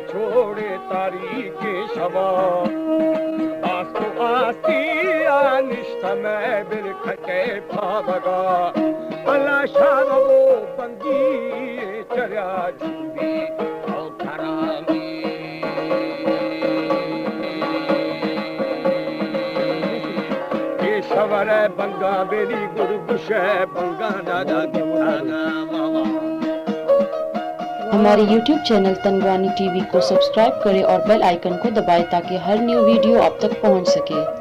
छोड़े तारीख शवा आस्तु आस्ती अनिष्ट में बिलखटे भावगा अला शाह वो बंगी चर्या झूठी औखरामी केशवर बंगा बेली गुरु गुशे बंगा दादा गिठाना मामा। हमारे YouTube चैनल तनवानी टीवी को सब्सक्राइब करें और बेल आइकन को दबाएं ताकि हर न्यू वीडियो आप तक पहुंच सके।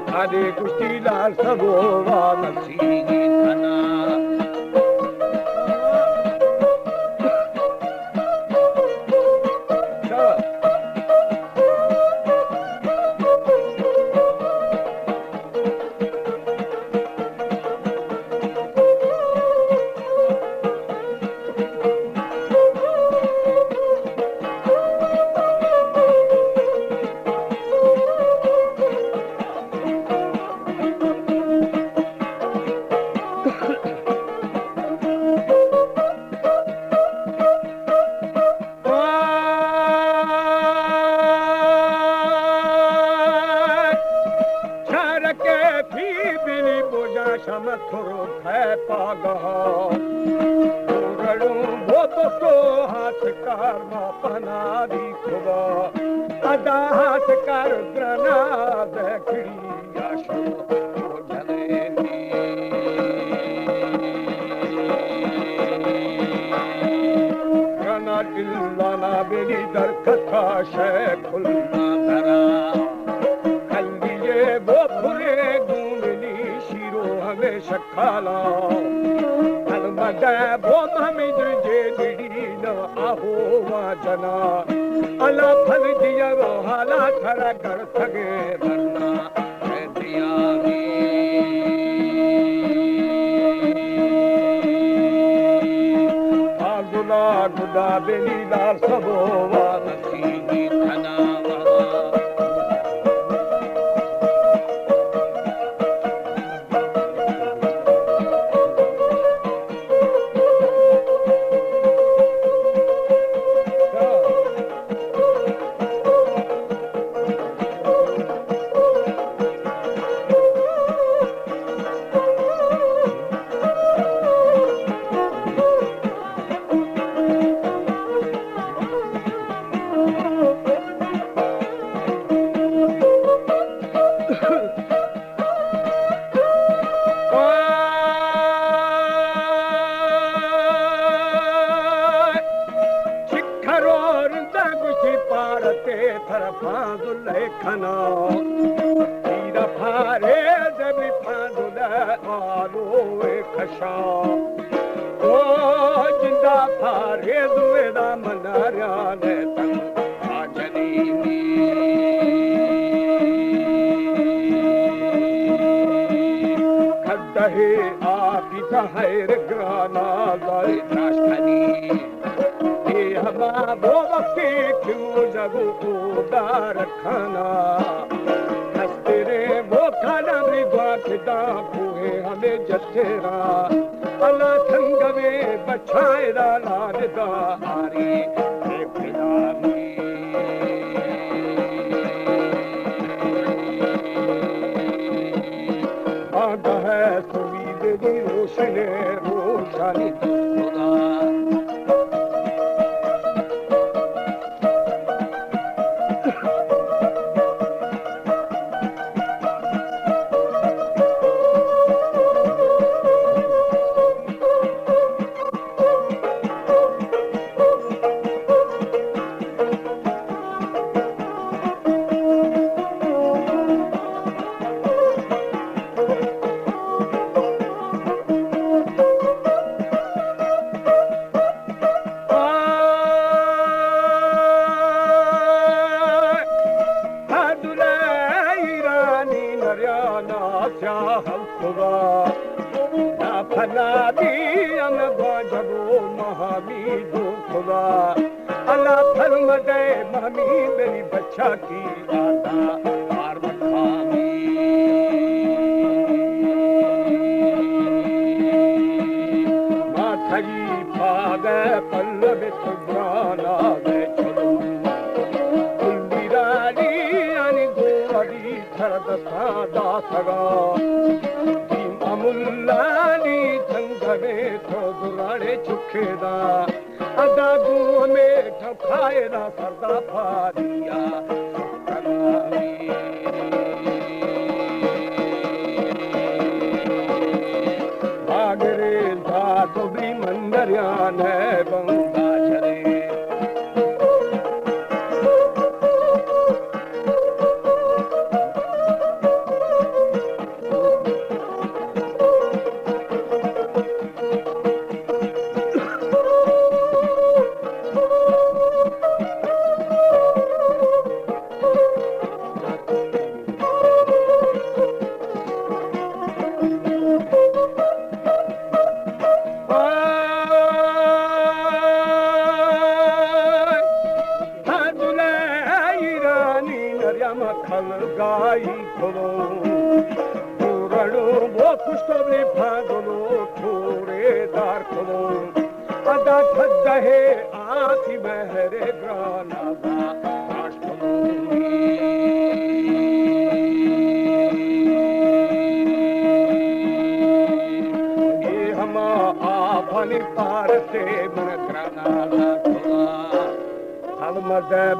खाने कुश्ती लाल सगोवा मसीही थना तरफांदुले खना तीरा फारे जबी फांदुले आलोए खशा ओ जिंदा फारे दुए दा मनारिया ने तंग आजनी खद्दहे आपी तहर ग्राना दाई राष्ट्रनी हमा वो वक्ती क्यों जगो उदार खाना हस्तेरे वो खाना मृगवा खिदा कुए हमें जत्तेरा अला थंगवे बछाएरा लाडदा आरी फिरामी आगा है सुवीद दी रोशने रोशनी खुदा अल्लाह फर्म दे महमी मेरी बच्चा की आदा पार मखामी माथई पागे पल्लव तुझाना दे चलो कुंडीरानी यानी गोरी थरद सादा सगा अमुल्लानी संगवे तो दुराड़े चुखेदा अदागू में ठखाएरा सरदा फारिया भागरे धातु भी मंदरिया ने बंगा चले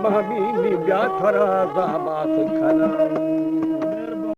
महमी निब्या थरा जाबात खना